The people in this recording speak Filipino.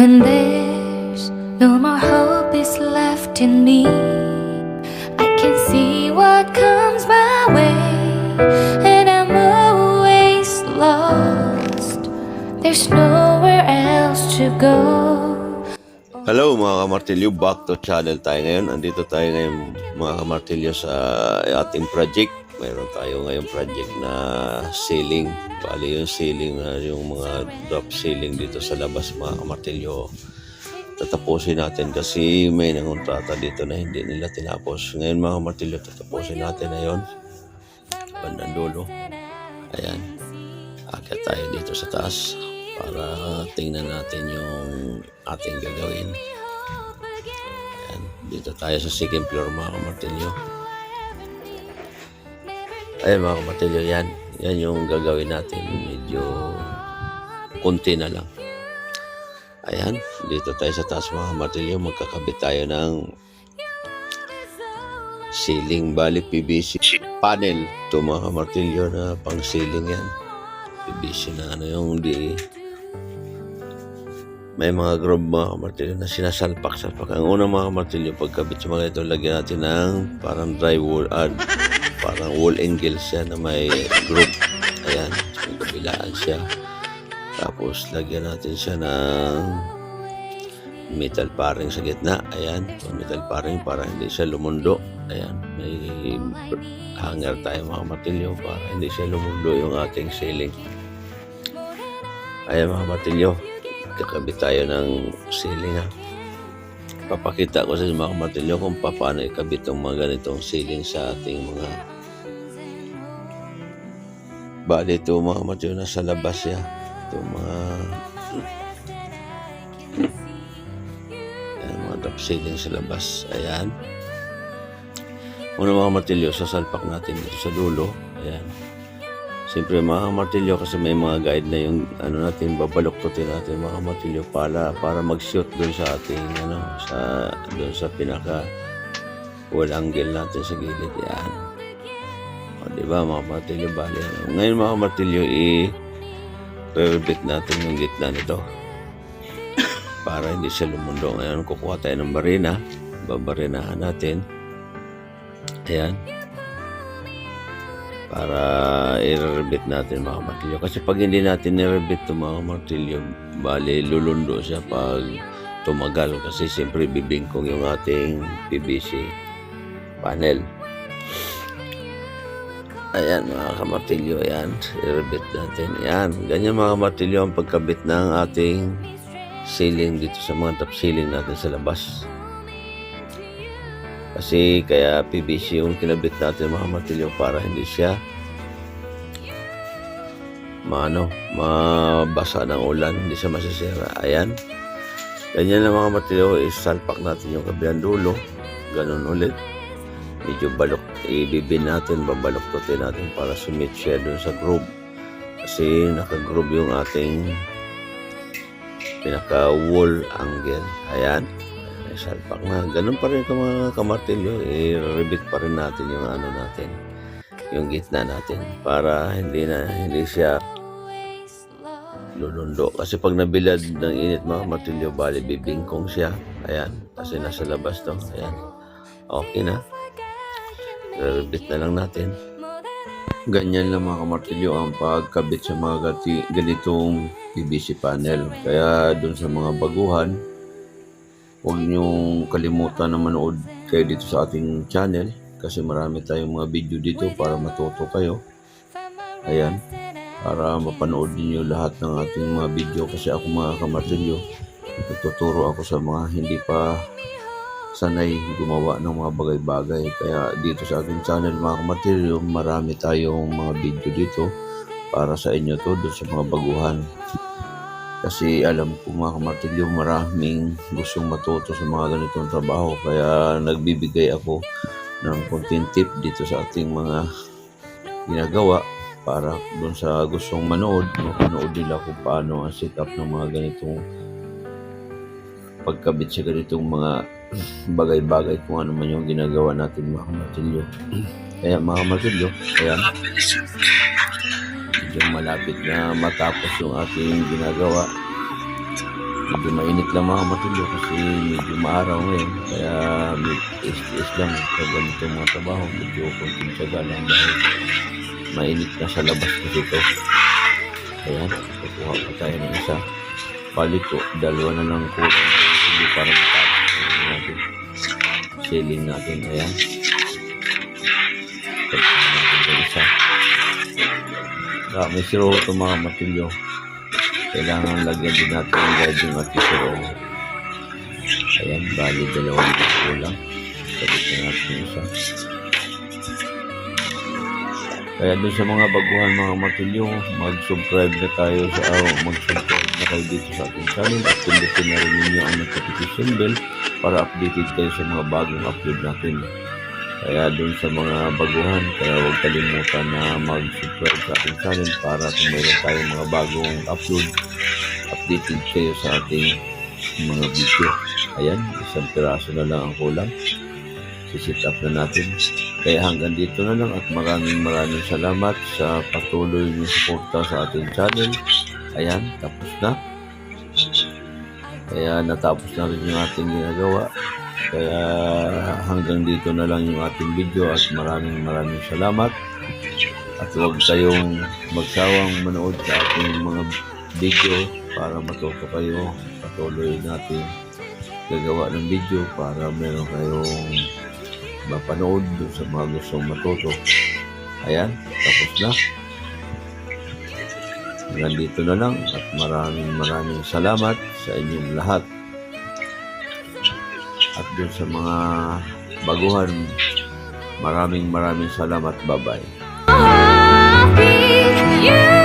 When there's no more hope is left in me, I can see what comes my way, and I'm always lost. There's nowhere else to go. Hello mga kamartilyo, back to channel tayo ngayon. Andito tayo ngayon mga kamartilyo sa ating project. Mayroon tayo ngayong project na ceiling. Bali yung ceiling na yung mga drop ceiling dito sa labas mga kamartilyo. Tatapusin natin kasi may nangontrata dito na hindi nila tinapos. Ngayon mga kamartilyo, tatapusin natin na yun. Bandang dulo. Ayan. Akyat tayo dito sa taas para tingnan natin yung ating gagawin. Ayan. Dito tayo sa second floor mga kamartilyo. Ayan mga kamartilyo, yan. Yan yung gagawin natin. Medyo konti na lang. Ayan. Dito tayo sa taas mga kamartilyo. Magkakabit tayo ng ceiling. Bali PVC panel. Ito mga kamartilyo na pang ceiling yan. PVC na ano yung di may mga groove mga kamartilyo na sinasalpak-salpak. Ang unang mga kamartilyo, pagkabit sa mga ito, lagyan natin ng parang drywall, parang wall angles siya na may groove. Ayan, yung kabilaan siya. Tapos lagyan natin siya ng metal paring sa gitna. Ayan, metal paring para hindi siya lumundo. Ayan, may hanger tayo mga kamartilyo para hindi siya lumundo yung ating ceiling. Ayan mga kamartilyo, kakabit tayo ng ceiling ha. Papakita ko sa mga kamartilyo kung paano ikabit yung mga ganitong ceiling sa ating mga bali ito mga kamartilyo nasa labas siya. Ito mga ayan, mga drop ceiling sa labas. Ayan. Una mga kamartilyo, sasalpak natin dito sa dulo. Ayan. Siyempre mga kamartilyo kasi may mga guide na yung ano natin, babaluktutin natin mga kamartilyo para mag-shoot doon sa ating doon sa pinaka wall angle natin sa gilid. Yan. O diba mga kamartilyo, bali. Ngayon mga kamartilyo, i-rebit natin yung gitna nito para hindi siya lumundo. Ngayon kukuha tayo ng barina, babarinahan natin. Ayan. Para i-rebit natin mga kamartilyo. Kasi pag hindi natin i-rebit ito mga kamartilyo, bali lulundo siya pag tumagal. Kasi siyempre bibingkong yung ating PVC panel. Ayan mga kamartilyo, ayan. I-rebit natin. Ayan. Ganyan mga kamartilyo ang pagkabit ng ating ceiling dito sa mga top ceiling natin sa labas. Kasi kaya PVC yung kinabit natin mga kamartilyo para hindi siya mabasa ng ulan, hindi siya masisira. Ayan. Ganyan lang mga kamartilyo, isalpak natin yung kabilang dulo. Ganun ulit. Medyo ibibin natin, babaluktutin natin para sumit siya dun sa groove. Kasi naka-groove yung ating pinaka-wall angle. Ayan. Salpak na. Ganun pa rin mga kamartilyo. I-rebit pa rin natin yung natin. Yung gitna natin. Para hindi siya lulundo. Kasi pag nabilad ng init mga kamartilyo, bali bibingkong siya. Ayan. Kasi nasa labas to. Ayan. Okay na. I-rebit na lang natin. Ganyan lang mga kamartilyo ang pagkabit sa mga ganitong PVC panel. Kaya dun sa mga baguhan, huwag niyong kalimutan na manood kayo dito sa ating channel kasi marami tayong mga video dito para matuto kayo. Ayan, para mapanood niyo lahat ng ating mga video kasi ako mga kamartilyo, nagtuturo ako sa mga hindi pa sanay gumawa ng mga bagay-bagay. Kaya dito sa ating channel mga kamartilyo, marami tayong mga video dito para sa inyo to doon sa mga baguhan. Kasi alam ko mga kamartilyo, maraming gustong matuto sa mga ganitong trabaho. Kaya nagbibigay ako ng konting tip dito sa ating mga ginagawa para doon sa gustong manood, mapanood nila kung paano ang setup ng mga ganitong pagkabit sa ganitong mga bagay-bagay kung ano man yung ginagawa natin mga kamartilyo. Kaya mga kamartilyo, ayan. Medyo malapit na matapos yung ating ginagawa. medyo mainit lang mga matulyo kasi medyo maaraw ngayon. Kaya tiis-tiis lang sa ganitong mga trabaho. Medyo konting tiyaga lang dahil mainit na sa labas kasi ito. Ayan, kukuha pa tayo ng isa. Balik ko, dalawa na lang ko hindi para matapos natin. Ceiling natin, ayan. Pagkakas natin ng isa. May siro ito mga matulyo. Kailangan lagyan din natin ang guiding at siro. Ayan, bali dalawang kulang. Sabit na natin yung isa. Kaya doon sa mga baguhan mga matulyo, mag-subscribe na tayo mag-subscribe na kayo dito sa ating channel at pindutin na rin ninyo ang notification bell para updated kayo sa mga bagong upload natin. Kaya doon sa mga baguhan, kaya huwag kalimutan na mag-subscribe sa ating channel para kung mayroon tayong mga bagong upload, updated kayo sa ating mga video. Ayan, isang piraso na lang ang kulang. Sisit up na natin. Kaya hanggang dito na lang at maraming salamat sa patuloy niyong suporta sa ating channel. Ayan, tapos na. Kaya natapos na rin yung ating ginagawa. Kaya hanggang dito na lang yung ating video at maraming salamat. At huwag kayong magsawang manood sa ating mga video para matuto kayo. Patuloy natin gagawa ng video para meron kayong mapanood doon sa mga gustong matuto. Ayan, tapos na. Hanggang dito na lang at maraming salamat sa inyong lahat. At doon sa mga baguhan, maraming salamat. Bye-bye. I'll be you.